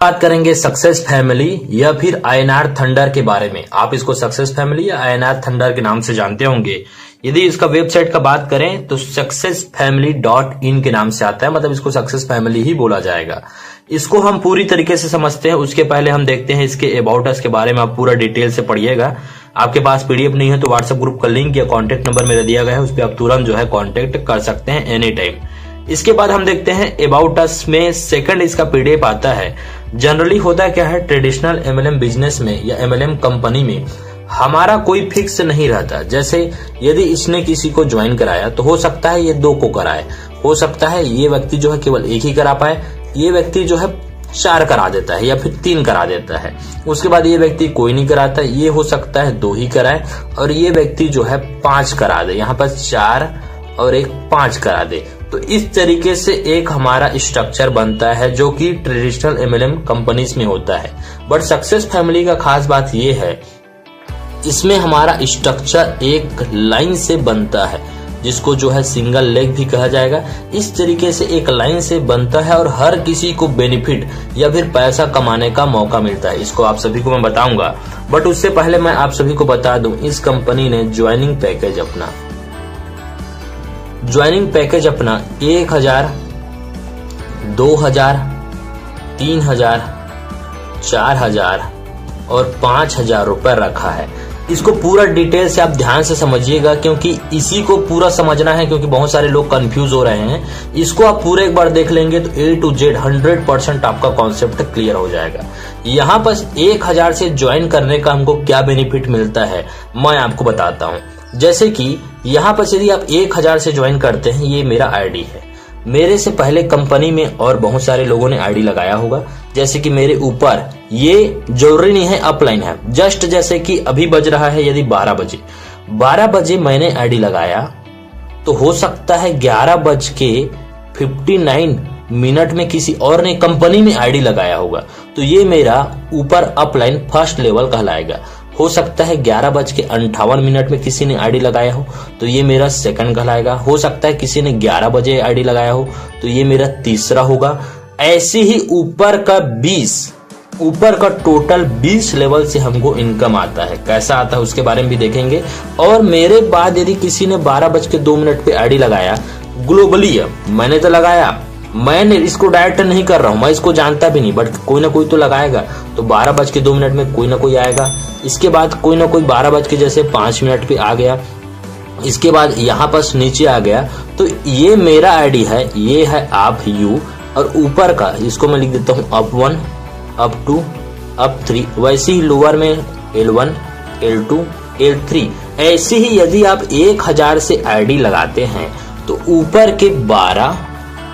बात करेंगे success family या फिर आईएनआर थंडर के बारे में। आप इसको सक्सेस फैमिली या आईएनआर थंडर के नाम से जानते होंगे। यदि इसका वेबसाइट का बात करें तो successfamily.in के नाम से आता है, मतलब इसको सक्सेस फैमिली ही बोला जाएगा। इसको हम पूरी तरीके से समझते हैं, उसके पहले हम देखते हैं इसके अबाउट अस के बारे में। आप पूरा डिटेल से पढ़िएगा। आपके पास पीडीएफ नहीं है तो व्हाट्सएप ग्रुप का लिंक या कॉन्टेक्ट नंबर मेरा दिया गया है, उस पर आप तुरंत जो है कॉन्टेक्ट कर सकते हैं एनी टाइम। इसके बाद हम देखते हैं अबाउट अस में सेकंड इसका पीडीएफ आता है। जनरली होता क्या है, ट्रेडिशनल एमएलएम बिजनेस में या एमएलएम कंपनी में हमारा कोई फिक्स नहीं रहता। जैसे यदि इसने किसी को ज्वाइन कराया तो हो सकता है ये 2 को कराए, हो सकता है ये व्यक्ति जो है केवल 1 ही करा पाए, ये व्यक्ति जो है 4 करा देता है या फिर 3 करा देता है। उसके बाद ये व्यक्ति कोई नहीं कराता, ये हो सकता है 2 ही कराए और ये व्यक्ति जो है 5 करा दे, यहाँ पर 4 और 1 5 करा दे। तो इस तरीके से एक हमारा स्ट्रक्चर बनता है जो कि ट्रेडिशनल एमएलएम कंपनीज में होता है। बट सक्सेस फैमिली का खास बात ये है, इसमें हमारा स्ट्रक्चर एक लाइन से बनता है, जिसको जो है सिंगल लेग भी कहा जाएगा। इस तरीके से एक लाइन से बनता है और हर किसी को बेनिफिट या फिर पैसा कमाने का मौका मिलता है। इसको आप सभी को मैं बताऊंगा, बट उससे पहले मैं आप सभी को बता दूं, इस कंपनी ने ज्वाइनिंग पैकेज अपना 1000, 2000, 3000, 4000 और 5000 रुपए रखा है। इसको पूरा डिटेल से आप ध्यान से समझिएगा, क्योंकि इसी को पूरा समझना है, क्योंकि बहुत सारे लोग कंफ्यूज हो रहे हैं। इसको आप पूरे एक बार देख लेंगे तो A to Z 100% आपका कॉन्सेप्ट क्लियर हो जाएगा। यहाँ पर 1000 से ज्वाइन करने का हमको क्या बेनिफिट मिलता है मैं आपको बताता हूँ। जैसे कि यहाँ पर यदि आप 1000 से ज्वाइन करते हैं, ये मेरा आईडी है। मेरे से पहले कंपनी में और बहुत सारे लोगों ने आईडी लगाया होगा। जैसे कि मेरे ऊपर ये जरूरी नहीं है अपलाइन है, जस्ट जैसे कि अभी बज रहा है यदि 12 बजे मैंने आईडी लगाया तो हो सकता है 11:59 में किसी और ने कंपनी में आईडी लगाया होगा, तो ये मेरा ऊपर अपलाइन फर्स्ट लेवल कहलाएगा। हो सकता है 11:58 में किसी ने आईडी लगाया हो तो ये मेरा सेकंड कहलाएगा। हो सकता है किसी ने 11 बजे आईडी लगाया हो तो ये मेरा तीसरा होगा। ऐसे ही ऊपर का टोटल 20 लेवल से हमको इनकम आता है। कैसा आता है उसके बारे में भी देखेंगे। और मेरे बाद यदि किसी ने 12:02 पे आईडी लगाया, ग्लोबली है, मैंने तो लगाया, मैंने इसको डायरेक्ट नहीं कर रहा हूं, मैं इसको जानता भी नहीं, बट कोई ना कोई तो लगाएगा, तो 12:02 में कोई ना कोई आएगा। इसके बाद कोई ना कोई 12:05 पे आ गया। इसके बाद यहाँ पर नीचे आ गया, तो ये मेरा आईडी है, ये है आप यू, और ऊपर का इसको मैं लिख देता हूँ up 1, up 2, up 3। वैसे ही लोअर में L1, L2, L3। ऐसे ही यदि आप 1000 से आईडी लगाते हैं तो ऊपर के 12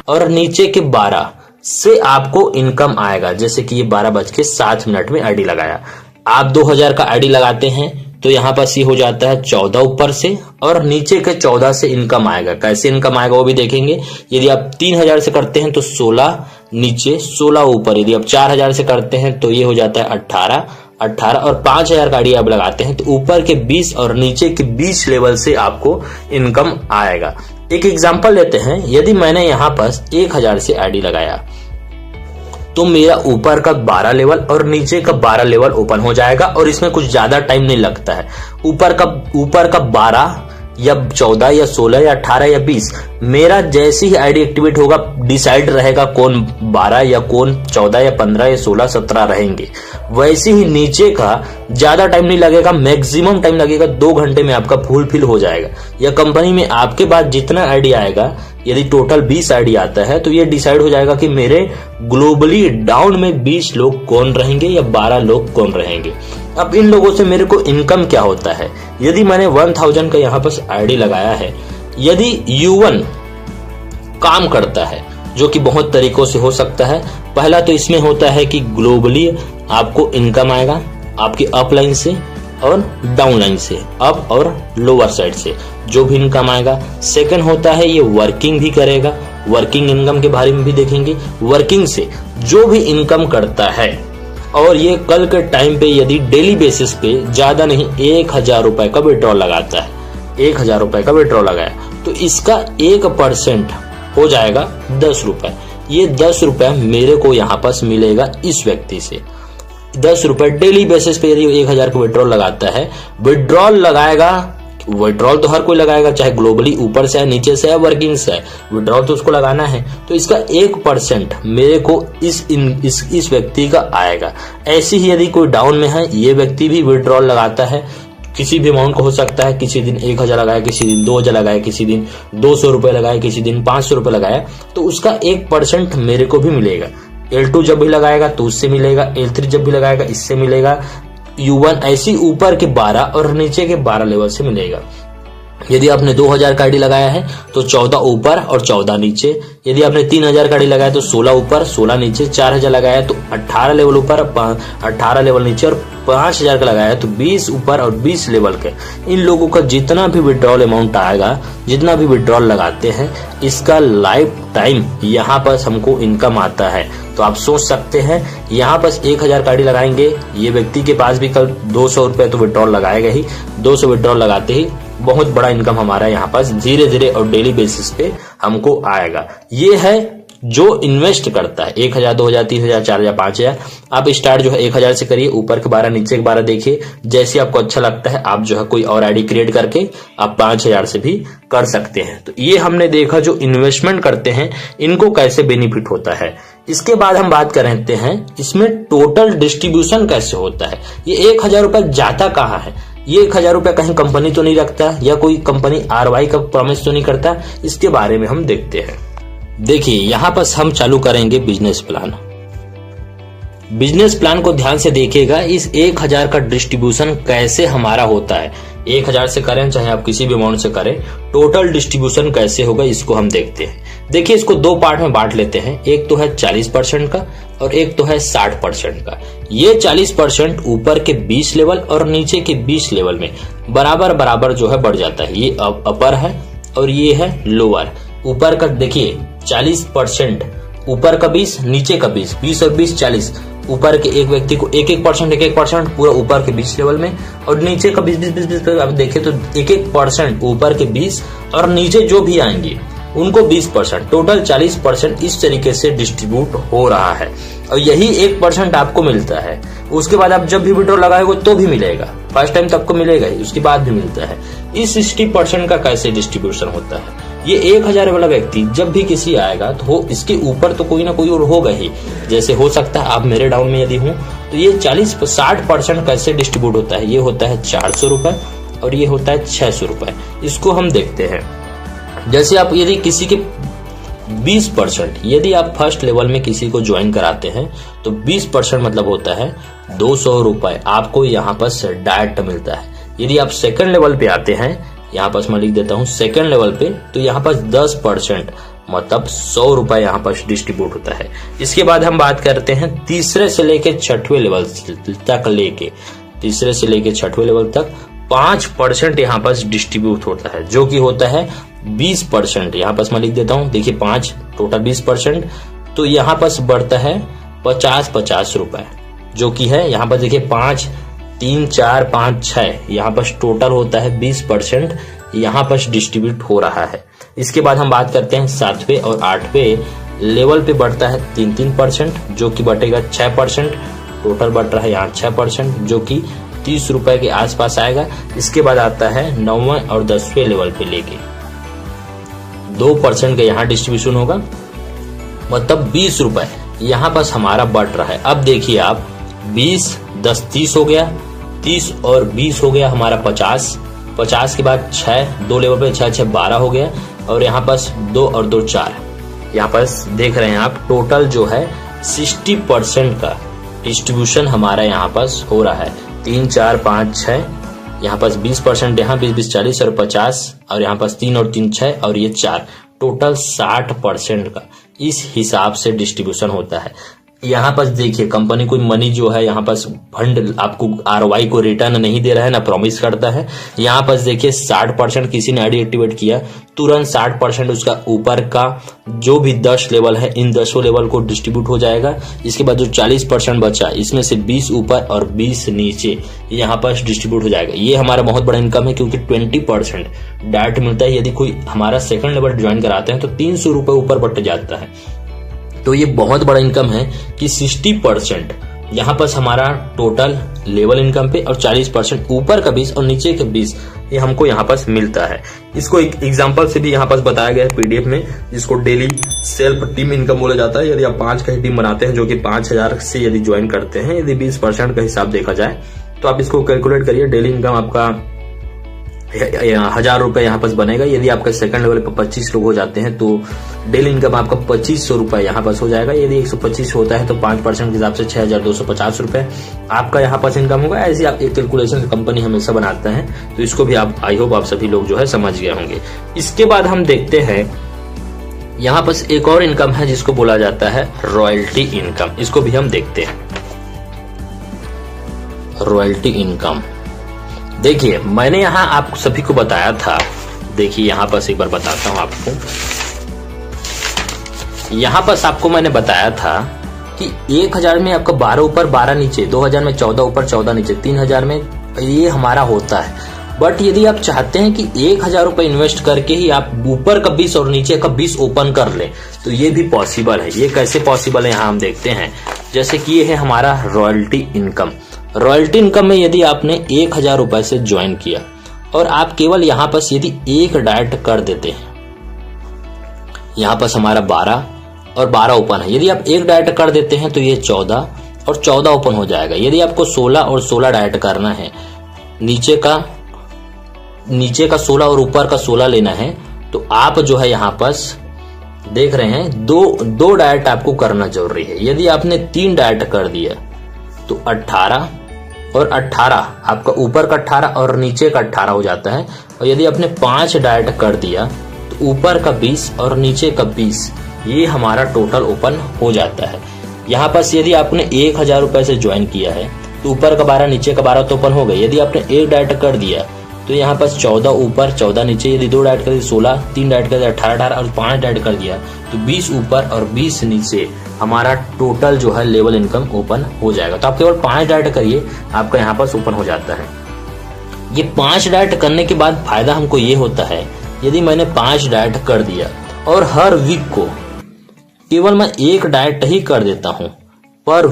और नीचे के 12 से आपको इनकम आएगा। जैसे कि ये 12:07 में आईडी लगाया, आप 2000 का आईडी लगाते हैं तो यहाँ पर ये हो जाता है 14 ऊपर से, और नीचे के 14 से इनकम आएगा। कैसे इनकम आएगा वो भी देखेंगे। यदि आप 3000 से करते हैं तो 16 नीचे, 16 ऊपर। यदि आप 4000 से करते हैं तो ये हो जाता है 18 और 5000 का आईडी आप लगाते हैं तो ऊपर के 20 और नीचे के 20 लेवल से आपको इनकम आएगा। एक एग्जांपल लेते हैं। यदि मैंने यहाँ पर 1000 से आईडी लगाया तो मेरा ऊपर का 12 लेवल और नीचे का 12 लेवल ओपन हो जाएगा, और इसमें कुछ ज्यादा टाइम नहीं लगता है। ऊपर का 12 या 14 या 16 या 18 या 20, मेरा जैसे ही आईडी एक्टिवेट होगा डिसाइड रहेगा कौन 12 या कौन 14 या 15 या 16 17 रहेंगे। वैसे ही नीचे का ज्यादा टाइम नहीं लगेगा, मैक्सिमम टाइम लगेगा 2 घंटे में आपका फुलफिल हो जाएगा। या कंपनी में आपके बाद जितना आईडी आएगा, यदि टोटल 20 आईडी आता है तो ये डिसाइड हो जाएगा कि मेरे ग्लोबली डाउन में 20 लोग कौन रहेंगे या 12 लोग कौन रहेंगे। अब इन लोगों से मेरे को इनकम क्या होता है। यदि मैंने 1000 का यहाँ पर आईडी लगाया है, यदि U1 काम करता है, जो कि बहुत तरीकों से हो सकता है। पहला तो इसमें होता है कि ग्लोबली आपको इनकम आएगा आपकी अपलाइन से और डाउनलाइन से, अप और लोअर साइड से जो भी इनकम आएगा। सेकंड होता है ये वर्किंग भी करेगा, वर्किंग इनकम के बारे में भी देखेंगे। वर्किंग से जो भी इनकम करता है, और ये कल के टाइम पे यदि डेली बेसिस पे ज्यादा नहीं 1000 रुपए का विड्रॉल लगाता है, 1000 रुपए का विड्रॉल लगाया तो इसका 1% हो जाएगा 10 रुपए। ये 10 रुपए मेरे को यहाँ पास मिलेगा इस व्यक्ति से। 10 रुपए डेली बेसिस पे यदि 1000 का विड्रॉल लगाता है, विड्रॉल लगाएगा, विड्रॉल तो हर कोई लगाएगा, चाहे ग्लोबली ऊपर से है, नीचे से है, वर्किंग से है, विड्रॉल तो उसको लगाना है। तो इसका 1% मेरे को इस व्यक्ति का आएगा। ऐसे ही यदि कोई डाउन में है, ये व्यक्ति भी विड्रॉल लगाता है, किसी भी अमाउंट का हो सकता है, किसी दिन 1000 लगाया, किसी दिन 2000 लगाया, किसी दिन 200 रुपए लगाया, किसी दिन 500 रुपए लगाया, तो उसका 1% मेरे को भी मिलेगा। L2 जब भी लगाएगा तो उससे मिलेगा, L3 जब भी लगाएगा इससे मिलेगा, U1 ऐसी ऊपर के 12 और नीचे के 12 लेवल से मिलेगा। यदि आपने 2000 का आईडी लगाया है तो 14 ऊपर और 14 नीचे। यदि आपने 3000 का आईडी लगाया तो 16 ऊपर 16 नीचे। 4000 लगाया तो 18 लेवल ऊपर 18 लेवल नीचे, और 5000 का लगाया तो 20 ऊपर और 20 लेवल के। इन लोगों का जितना भी विड्रॉल अमाउंट आएगा, जितना भी विड्रॉल लगाते हैं, इसका लाइफ टाइम यहाँ पर हमको इनकम आता है। तो आप सोच सकते हैं, यहाँ पर 1000 का आईडी लगाएंगे, ये व्यक्ति के पास भी कल 200 रुपए तो विड्रॉल लगाएगा ही। 200 विड्रॉल लगाते ही बहुत बड़ा इनकम हमारा यहाँ पास धीरे धीरे और डेली बेसिस पे हमको आएगा। ये है जो इन्वेस्ट करता है 1000, 2000, 3000, 4000, 5000। आप स्टार्ट जो है 1000 से करिए, ऊपर के 12 नीचे के 12 देखिए, जैसे आपको अच्छा लगता है आप जो है कोई और आईडी क्रिएट करके आप 5000 से भी कर सकते हैं। तो ये हमने देखा जो इन्वेस्टमेंट करते हैं इनको कैसे बेनिफिट होता है। इसके बाद हम बात करते हैं इसमें टोटल डिस्ट्रीब्यूशन कैसे होता है। ये 1000 रुपए जाता कहाँ है, ये 1000 रुपया कहीं कंपनी तो नहीं रखता, या कोई कंपनी ROI का प्रॉमिस तो नहीं करता, इसके बारे में हम देखते हैं। देखिए यहाँ पर हम चालू करेंगे बिजनेस प्लान। बिजनेस प्लान को ध्यान से देखिएगा, इस 1000 का डिस्ट्रीब्यूशन कैसे हमारा होता है। 1000 से करें चाहे आप किसी भी अमाउंट से करें, टोटल डिस्ट्रीब्यूशन कैसे होगा इसको हम देखते हैं। देखिए इसको दो पार्ट में बांट लेते हैं, एक तो है 40% का और एक तो है 60% का। ये 40% ऊपर के 20 लेवल और नीचे के 20 लेवल में बराबर बराबर जो है बढ़ जाता है। ये अपर है और ये है लोअर। ऊपर का देखिए 40%, ऊपर का 20, नीचे का 20, 20 और 20 40। ऊपर के एक व्यक्ति को 1% पूरा ऊपर के 20 लेवल में, और नीचे का 20 आप देखें तो 1% ऊपर के 20 और नीचे जो भी आएंगे उनको 20%, टोटल 40% इस तरीके से डिस्ट्रीब्यूट हो रहा है। और यही 1% आपको मिलता है। उसके बाद आप जब भी विड्रॉ लगाएंगे तो भी मिलेगा, फर्स्ट टाइम तो आपको मिलेगा ही, उसके बाद भी मिलता है। इस 60% का कैसे डिस्ट्रीब्यूशन होता है, ये 1000 वाला व्यक्ति जब भी किसी आएगा तो इसके ऊपर तो कोई ना कोई और होगा ही। जैसे हो सकता है आप मेरे डाउन में यदि हूं तो ये 60% कैसे डिस्ट्रीब्यूट होता है। ये होता है 400 रुपए और ये होता है 600 रुपए। इसको हम देखते हैं। जैसे आप यदि किसी के 20%, यदि आप फर्स्ट लेवल में किसी को ज्वाइन कराते हैं तो 20% मतलब होता है 200 रुपए आपको यहाँ पर डायरेक्ट मिलता है। यदि आप सेकंड लेवल पे आते हैं, यहाँ पर मैं लिख देता हूँ सेकंड लेवल पे, तो यहाँ पर 10% मतलब 100 रुपए यहाँ पर डिस्ट्रीब्यूट होता है। इसके बाद हम बात करते हैं तीसरे से लेके छठवें लेवल तक, तीसरे से लेके छठवें लेवल तक 5% यहाँ पर डिस्ट्रीब्यूट होता है, जो कि होता है 20%। यहाँ पर मैं लिख देता हूँ, देखिए 5 टोटल 20%, तो यहाँ पर बढ़ता है 50 रुपए, जो कि है यहाँ पर देखिए 5, 3, 4, 5, 6, यहाँ पर टोटल होता है 20% यहाँ पर डिस्ट्रीब्यूट हो रहा है। इसके बाद हम बात करते हैं 7वें और 8वें लेवल पे बढ़ता है 3%, जो कि बढ़ेगा 6%, टोटल बढ़ रहा है यहाँ 6%, जो कि 30 रुपए के आसपास आएगा। इसके बाद आता है 9वें और 10वें लेवल पे लेके 2% का यहाँ डिस्ट्रीब्यूशन होगा, मतलब 20 रुपए यहाँ पास हमारा बढ़ रहा है। अब देखिए आप 20, 10, 30 हो गया, 30 और 20 हो गया हमारा 50 के बाद 6, 2 लेवल पे 6, 6, 12 हो गया, और यहाँ पास 2 और 2, 4। यहाँ पास देख रहे हैं आप टोटल जो है 60% का डिस्ट्रीब्यूशन हमारा यहाँ पास हो रहा है। 3, 4, 5, 6, यहाँ पास 20%, यहाँ 20, 20, 40 और 50, और यहाँ पास 3 और 3, 6 और ये 4, टोटल 60% का इस हिसाब से डिस्ट्रीब्यूशन होता है। यहाँ पर देखिए कंपनी कोई मनी जो है यहाँ पर फंड आपको ROI को रिटर्न नहीं दे रहा है, ना प्रॉमिस करता है। यहाँ पर देखिए 60% किसी ने आईडी एक्टिवेट किया, तुरंत 60% उसका ऊपर का जो भी 10 लेवल है इन 10 लेवल को डिस्ट्रीब्यूट हो जाएगा। इसके बाद जो 40% बचा, इसमें से 20 ऊपर और 20 नीचे यहाँ पर डिस्ट्रीब्यूट हो जाएगा। ये हमारा बहुत बड़ा इनकम है, क्योंकि 20% डायरेक्ट मिलता है। यदि कोई हमारा सेकंड लेवल ज्वाइन कराते हैं तो 300 रुपए ऊपर बढ़ जाता है। तो ये बहुत बड़ा इनकम है कि 60% यहाँ पर हमारा टोटल लेवल इनकम पे और 40% ऊपर का 20 और नीचे के 20 ये हमको यहाँ पर मिलता है। इसको एक एग्जांपल से भी यहाँ पर बताया गया है पीडीएफ में, जिसको डेली सेल्फ टीम इनकम बोला जाता है। यदि आप 5 का टीम बनाते हैं जो कि 5000 से यदि ज्वाइन करते हैं, यदि 20% का हिसाब देखा जाए तो आप इसको कैलकुलेट करिए, डेली इनकम आपका 1000 रुपए यहाँ पर बनेगा। यदि आपका सेकंड लेवल पर 25 लोग हो जाते हैं तो डेली इनकम आपका 2500 रुपए यहाँ पर हो जाएगा। यदि 125 होता है तो 5% के हिसाब से 6250 रुपए आपका यहाँ पर इनकम होगा। ऐसी आप एक कैलकुलेशन कंपनी हमेशा बनाता है, तो इसको भी आप आई होप आप सभी लोग जो है समझ गए होंगे। इसके बाद हम देखते हैं यहाँ पर एक और इनकम है जिसको बोला जाता है रॉयल्टी इनकम। इसको भी हम देखते हैं। रॉयल्टी इनकम देखिए, मैंने यहाँ आप सभी को बताया था। देखिए यहाँ पर एक बार बताता हूं आपको। यहाँ पर आपको मैंने बताया था कि 1000 में आपका 12 ऊपर 12 नीचे, 2000 में 14 ऊपर 14 नीचे, 3000 में ये हमारा होता है। बट यदि आप चाहते हैं कि 1000 रुपए इन्वेस्ट करके ही आप ऊपर का 20 और नीचे का 20 ओपन कर ले, तो ये भी पॉसिबल है। ये कैसे पॉसिबल है यहाँ हम देखते हैं। जैसे कि ये है हमारा रॉयल्टी इनकम। रॉयल्टी इनकम में यदि आपने 1000 रुपए से ज्वाइन किया और आप केवल यहाँ पर यदि एक डायरेक्ट कर देते हैं, यहाँ पर हमारा 12 और 12 ओपन है। यदि आप एक डायरेक्ट कर देते हैं तो ये 14 और 14 ओपन हो जाएगा। यदि आपको 16 और 16 डायरेक्ट करना है, नीचे का 16 और ऊपर का 16 लेना है, तो आप जो है यहाँ पर देख रहे हैं दो डायरेक्ट आपको करना जरूरी है। यदि आपने 3 डायरेक्ट कर दिया तो 18 और 18 आपका ऊपर का 18 और नीचे का 18 हो जाता है। और यदि आपने 5 डायरेक्ट कर दिया तो ऊपर का 20 और नीचे का 20, ये हमारा टोटल ओपन हो जाता है। यहाँ पर यदि आपने 1000 रुपए से ज्वाइन किया है तो ऊपर का 12 नीचे का 12 तो ओपन हो गए। यदि आपने एक डायरेक्ट कर दिया तो यहाँ पर 14 ऊपर 14 नीचे, यदि 2 डायरेक्ट कर दिया 16, 3 डायरेक्ट कर दिया 18 और 5 डायरेक्ट कर दिया तो 20 ऊपर और 20 नीचे हमारा टोटल जो है लेवल इनकम ओपन हो जाएगा। तो आप केवल 5 डायरेक्ट करिए, आपका यहाँ पर ओपन हो जाता है। ये 5 डायरेक्ट करने के बाद फायदा हमको ये होता है, यदि मैंने 5 डायरेक्ट कर दिया और हर वीक को केवल मैं एक डायरेक्ट ही कर देता हूँ पर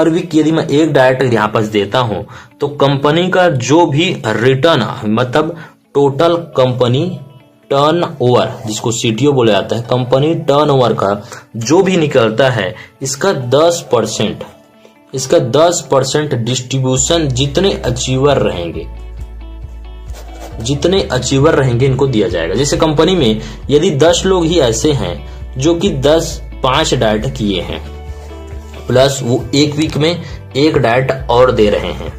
वीक यदि मैं एक डायरेक्ट यहाँ पर देता हूं तो कंपनी का जो भी रिटर्न, मतलब टोटल कंपनी टर्नओवर, जिसको सीटीओ बोला जाता है, कंपनी टर्नओवर का जो भी निकलता है इसका 10% डिस्ट्रीब्यूशन जितने अचीवर रहेंगे इनको दिया जाएगा। जैसे कंपनी में यदि 10 लोग ही ऐसे हैं जो कि 5 डायरेक्ट किए हैं, प्लस वो एक वीक में एक डायरेक्ट और दे रहे हैं,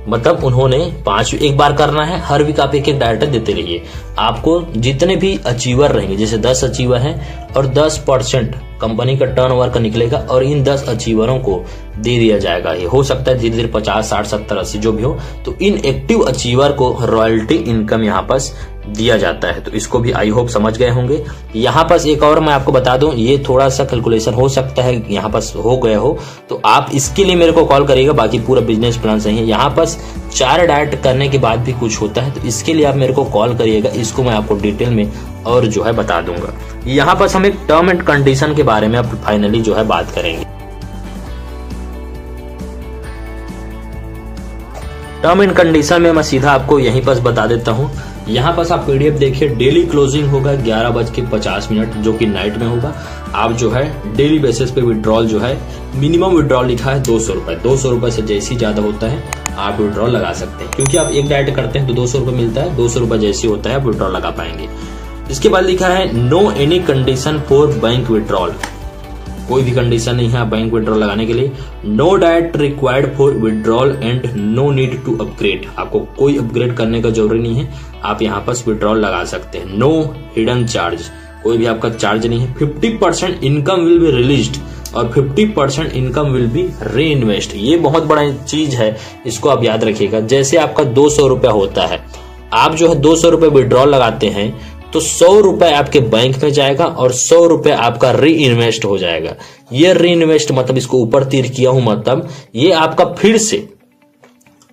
मतलब उन्होंने 5 एक बार करना है, हर वीक आप एक डायरेक्ट देते रहिए। आपको जितने भी अचीवर रहेंगे, जैसे 10 अचीवर हैं और 10% कंपनी का टर्नओवर का निकलेगा और इन 10 अचीवरों को दे दिया जाएगा। ये हो सकता है धीरे धीरे 50, 60, 70, 80 जो भी हो, तो इन एक्टिव अचीवर को रॉयल्टी इनकम यहाँ पर दिया जाता है। तो इसको भी आई होप समझ गए होंगे। यहाँ पर एक और मैं आपको बता दूं, ये थोड़ा सा कैलकुलेशन हो सकता है यहाँ पर हो गया हो, तो आप इसके लिए मेरे को कॉल करिएगा। बाकी पूरा बिजनेस प्लान सही है। यहाँ पर 4 डायरेक्ट करने के बाद भी कुछ होता है, तो इसके लिए आप मेरे को कॉल करिएगा। इसको मैं आपको डिटेल में और जो है बता दूंगा। यहाँ पर हम एक टर्म एंड कंडीशन के बारे में अब फाइनली जो है बात करेंगे। टर्म एंड कंडीशन में मैं सीधा आपको यहीं पर बता देता हूँ। यहाँ पर आप पीडीएफ देखिए, डेली क्लोजिंग होगा 11:50 जो कि नाइट में होगा। आप जो है डेली बेसिस पे विड्रॉल जो है, मिनिमम विड्रॉल लिखा है 200 रुपए। 200 रुपए से जैसे ही ज्यादा होता है आप विड्रॉल लगा सकते हैं, क्योंकि आप एक डायरेक्ट करते हैं तो 200 रुपए मिलता है। 200 रुपए जैसे होता है आप विड्रॉल लगा पाएंगे। इसके बाद लिखा है no any condition for bank withdrawal. कोई भी कंडीशन नहीं है आप बैंक विड्रॉल लगाने के लिए। No direct required for withdrawal and no need to upgrade. आपको कोई अपग्रेड करने का जरूरी नहीं है, आप यहाँ पर विड्रॉल लगा सकते हैं। नो हिडन चार्ज, कोई भी आपका चार्ज नहीं है। 50% इनकम विल बी रिलीज्ड और 50% इनकम विल बी री इन्वेस्ट। ये बहुत बड़ा चीज है, इसको आप याद रखिएगा। जैसे आपका 200 रुपया होता है, आप जो है 200 रुपए विड्रॉल लगाते हैं तो 100 रुपए आपके बैंक में जाएगा और 100 रुपए आपका री इन्वेस्ट हो जाएगा। ये री इन्वेस्ट मतलब इसको ऊपर तीर किया हूं, मतलब ये आपका फिर से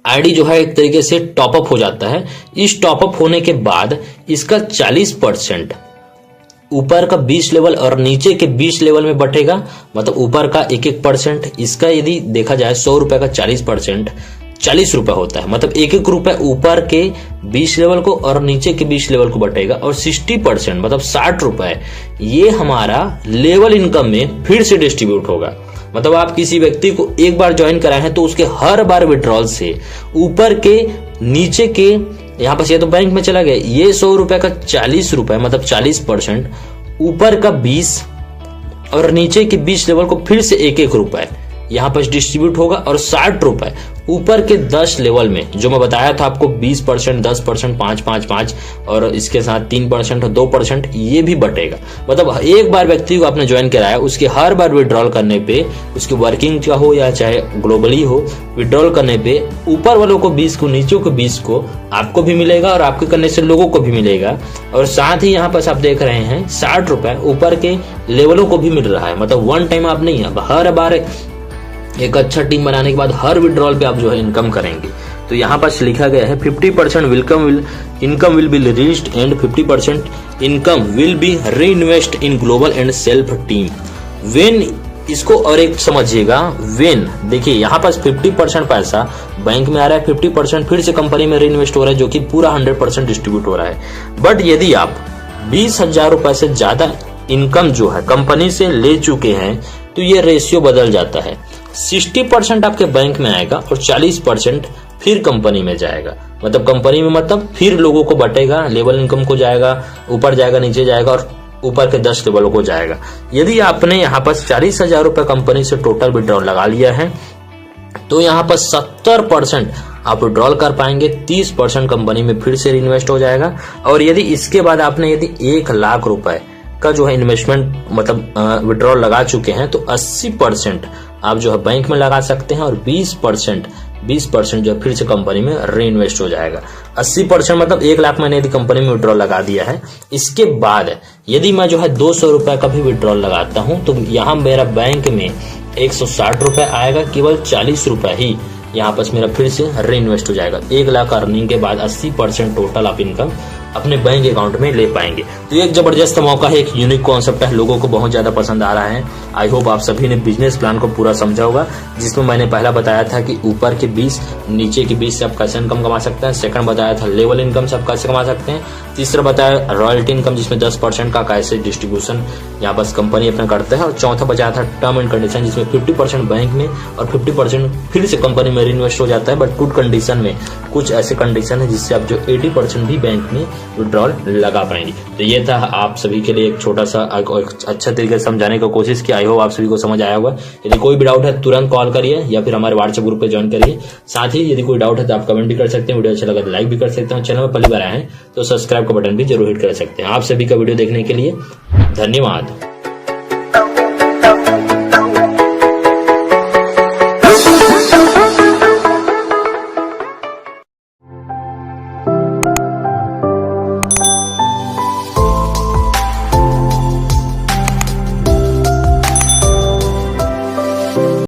आईडी जो है एक तरीके से टॉपअप हो जाता है। इस टॉपअप होने के बाद इसका 40% ऊपर का 20 लेवल और नीचे के 20 लेवल में बटेगा, मतलब ऊपर का 1-1%, इसका यदि देखा जाए 100 रुपए का 40%, 40 रुपए होता है। मतलब 1-1 रुपए ऊपर के 20 लेवल को और नीचे के 20 लेवल को बटेगा, और 60% मतलब 60 रुपए ये हमारा लेवल इनकम में फिर से डिस्ट्रीब्यूट होगा। मतलब आप किसी व्यक्ति को एक बार ज्वाइन कराए हैं तो उसके हर बार विड्रॉल से ऊपर के नीचे के, यहाँ पर ये तो बैंक में चला गया, ये 100 रुपए का 40 रुपए मतलब 40%, ऊपर का 20 और नीचे के 20 लेवल को फिर से 1-1 रुपए यहाँ पर डिस्ट्रीब्यूट होगा, और 60 रुपए ऊपर के 10 लेवल में जो मैं बताया था आपको 20%, 10%, 5-5-5 और इसके साथ 3% और 2% ये भी बटेगा। मतलब एक बार व्यक्ति को आपने ज्वाइन कराया, उसके हर बार विड्रॉल करने पे, उसकी वर्किंग का हो या चाहे ग्लोबली हो, विड्रॉल करने पे ऊपर वालों को 20 को, नीचे को 20 को आपको भी मिलेगा और आपके करने से लोगों को भी मिलेगा। और साथ ही यहाँ पर आप देख रहे हैं 60 रुपए ऊपर के लेवलों को भी मिल रहा है। मतलब वन टाइम आप नहीं, अब हर बार एक अच्छा टीम बनाने के बाद हर विड्रॉल पे आप जो है इनकम करेंगे। तो यहाँ पर लिखा गया है 50% income will be reached and 50% income will be reinvest in global and self team when. इसको और एक समझिएगा, व्हेन देखिए यहाँ पर 50% पैसा बैंक में आ रहा है, 50% फिर से कंपनी में रीइन्वेस्ट हो रहा है, जो कि पूरा 100% डिस्ट्रीब्यूट हो रहा है। बट यदि आप 20,000 रुपए से ज्यादा इनकम जो है कंपनी से ले चुके हैं तो ये रेशियो बदल जाता है। 60% आपके बैंक में आएगा और 40% फिर कंपनी में जाएगा। मतलब कंपनी में मतलब फिर लोगों को बटेगा, लेवल इनकम को जाएगा, ऊपर जाएगा, नीचे जाएगा और ऊपर के 10 लेवलों को जाएगा। यदि आपने यहाँ पर 40,000 रुपए कंपनी से टोटल विड्रॉल लगा लिया है तो यहाँ पर 70% आप विड्रॉल कर पाएंगे, 30% कंपनी में फिर से इन्वेस्ट हो जाएगा। और यदि इसके बाद आपने यदि 1 लाख रुपए का जो है इन्वेस्टमेंट मतलब विड्रॉल लगा चुके हैं तो 80% आप जो है बैंक में लगा सकते हैं और 20% जो फिर से कंपनी में री इन्वेस्ट हो जाएगा। 80% मतलब 1 लाख मैंने यदि कंपनी में विड्रॉल लगा दिया है, इसके बाद यदि मैं जो है 200 रुपए का भी विड्रॉल लगाता हूं तो यहाँ मेरा बैंक में 160 रुपए आएगा, केवल 40 रुपए ही यहाँ पर मेरा फिर से री इन्वेस्ट हो जाएगा। 1 लाख अर्निंग के बाद 80% टोटल आप इनकम अपने बैंक अकाउंट में ले पाएंगे। तो ये एक जबरदस्त मौका है, एक यूनिक कॉन्सेप्ट है, लोगों को बहुत ज्यादा पसंद आ रहा है। आई होप आप सभी ने बिजनेस प्लान को पूरा समझा होगा, जिसमें मैंने पहला बताया था कि ऊपर के 20 नीचे के 20 से आप कैसे इनकम कमा सकते हैं। सेकंड बताया था लेवल इनकम से आप कैसे कमा सकते हैं। तीसरा बताया रॉयल्टी इनकम, जिसमें 10% का कैसे डिस्ट्रीब्यूशन यहाँ बस कंपनी अपना करता है। और चौथा बताया था टर्म एंड कंडीशन, जिसमें 50% बैंक में और 50% फिर से कंपनी में इन्वेस्ट हो जाता है, बट गुड कंडीशन में। कुछ ऐसे कंडीशन है जिससे आप जो 80% भी बैंक में विड्रॉल लगा पाएंगे। तो ये था आप सभी के लिए एक छोटा सा अच्छा तरीके से समझाने की कोशिश की। आई होप आप सभी को समझ आया होगा। यदि कोई भी डाउट है तुरंत कॉल करिए या फिर हमारे व्हाट्सएप ग्रुप पे ज्वाइन करिए। साथ ही यदि कोई डाउट है तो आप कमेंट भी कर सकते हैं, वीडियो अच्छा लगा तो लाइक भी कर सकते हैं। चैनल में पहली बार आए हैं तो सब्सक्राइब का बटन भी जरूर हिट कर सकते हैं। आप सभी का वीडियो देखने के लिए धन्यवाद।